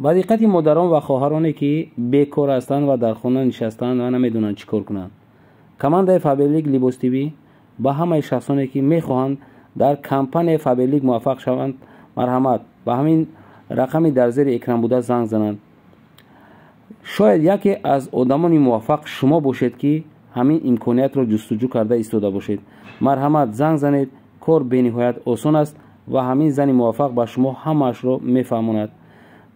با دقت مادران و خواهرانی که بیکار هستند و در خانه نشستند و نمیدونن چیکار کنند. کماندای فابلیک لیباس تیوی با همه شخصانی که میخواهند در کمپانی فابلیک موفق شوند مرحمت با همین رقمی در زیر اکران بوده زنگ زنند. شاید یکی از آدمان موفق شما باشید که همین امکانیت را جستجو کرده ایستاده باشید. مرحمت زنگ زنید، کار بینهایت آسان است و همین زن موفق به شما همش را میفهماند.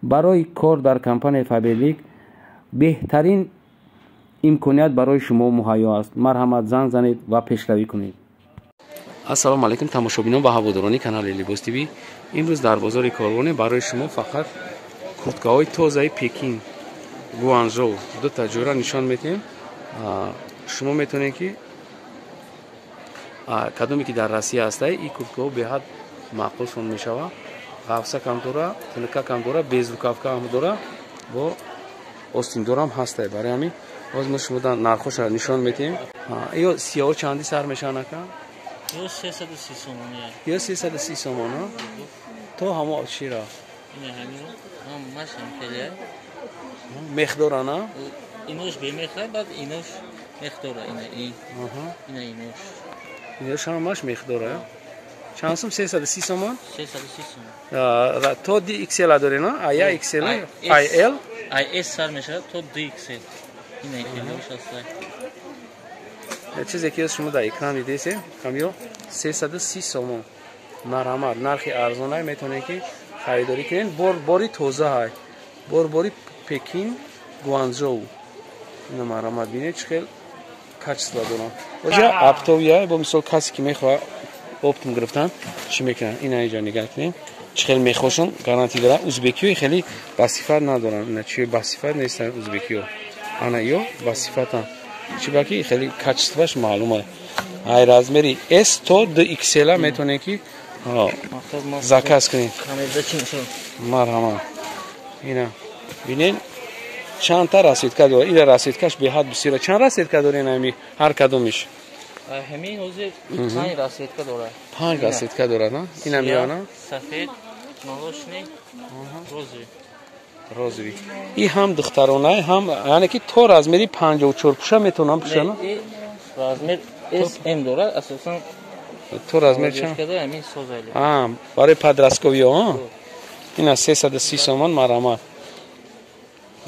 برای کار در کمپانی فابلیک بهترین امکانیت برای شما مهیا است. مرحمت زنگ زنید و پیشروی کنید. السلام علیکم تماشابینان و هواداران کانال لیباس تیوی. امروز در بازار کاروان برای شما فقط کورتکه‌های تازه پکین گوانژو دو تا جوره نشان میدیم. شما میتونید که کدومی که در روسیه هسته این کورتکه‌ها به حد معقول سون میشوه. قفسه کم داره، تنکه کم داره، بیز رکافکه هم داره و آستین داره هم هسته. برای همین باز ما شما نرخش را نشان میدیم. یا سیاه چندی سر میشه نکن؟ یا 330 سومانیه. یا 330 سومان ها؟ تو همه چی را؟ اینه همین هم ماشین خیلیه. مقداره نه؟ اینوش به مقداره بعد اینوش مقداره اینه اینه اینوش. اینوش هم ماش مقداره. چند سوم 330 سومان؟ 330 سومان. تو دی اکسل داری نه؟ آیا اکسل؟ آی ال؟ آی اس سر میشه تو دی اکسل. اینه اینوش هسته. چیزی که شما در اکران دیدید کامیو 330 سومان. مرحمت نرخ ارزانه میتونه که خریداری کنین. باری تازه های باری پکین گوانژو. اینا مرحمت بینید چقدر کچسلا دارن. وجه اپتویه با مثال کسی که میخواد اپتم گرفتن چی میکنن؟ این اینجا نگاه کنین چقدر میخواشون گارانتی داره. ازبکیو خیلی بصفت ندارن. اینا چی بصفت نیستن ازبکیو. انا یو بصفتن. چی باکی خیلی کچسلاش معلومه. ای رازمری اس تو دو اکسل میتونه که زاکاس کنین. مرحمت. اینا ببینین چند تا رسیدکه داره. این رسیدکش به حد بسیار. چند رسیدکه داره نمی هر کدومش؟ همین حوزه 5 رسیدکه داره. 5 رسیدکه داره نه؟ اینا میانه؟ سفید، молочный, розовый. این هم دخترانه هم یعنی که تو رازمری 54 پوشه میتونم پوشه نه؟ رازمر اس ام داره اساسا. تو رازمر چند؟ همین سوزالی. برای پادرسکویی ها. اینا 330 سومان مرحمت.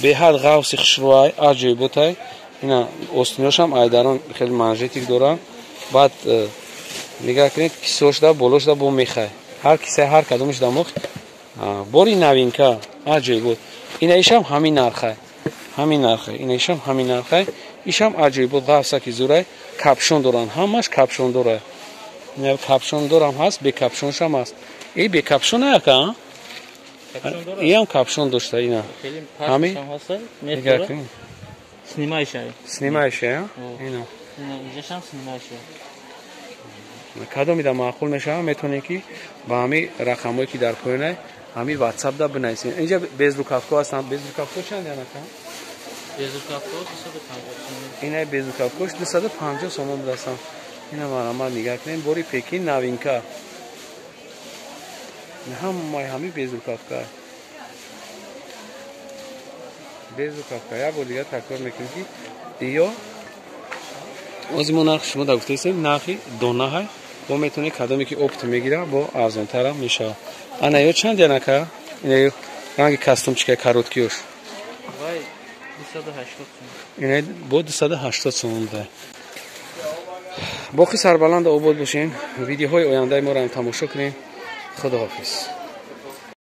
به حد غوث خشروای عجیب بوده. اینا استنیاش هم ایداران خیلی منجیتیک دارن. بعد نگاه کنید کیسه‌اش دا بولوش دا بو میخه. هر کیسه هر کدومش دا مخ. باری نوینکا عجیب بود. اینا ایشم همین نرخه. همین نرخه. اینا ایشم همین نرخه. ایشم عجیب بود. غوثه کی زوره کاپشن دارن. همش کاپشن داره. اینا کاپشن دارم هست. به کاپشنش هم هست. ای به کاپشن نکن. این کاپشن داشته اینا. همین نگاه کنید. سنیمایشه اینا. اینجاش هم سنیمایشه. کدوم میده معقول میشه میتونه که با همین رقمایی که در پایینه همین واتساپ دا بنویسین. اینجا بیزروکافکو هستن. بیزروکافکو چند دیگه نکن؟ بیزروکافکو 250. اینا بیزروکافکوش 250 سومون برسن. اینا مرحمت نگاه کنین باری پکین نوینکا. همین بیزروکافکو. بیزروکافکو یا بار دیگه تکرار میکنیم که یا ازمون نرخ شما دا گفتیم نرخی دونه های با میتونه کدومی که اپت میگیره با ارزان تر میشه. انا یو چند دیگه نکه؟ اینا رنگ کاستوم چیکه کاروتکیوش؟ وای 280 سوم. اینا با 280 سوم ده. باقی سربلند آباد باشین. ویدیوهای آینده ما را تماشا کنین. خداحافظ.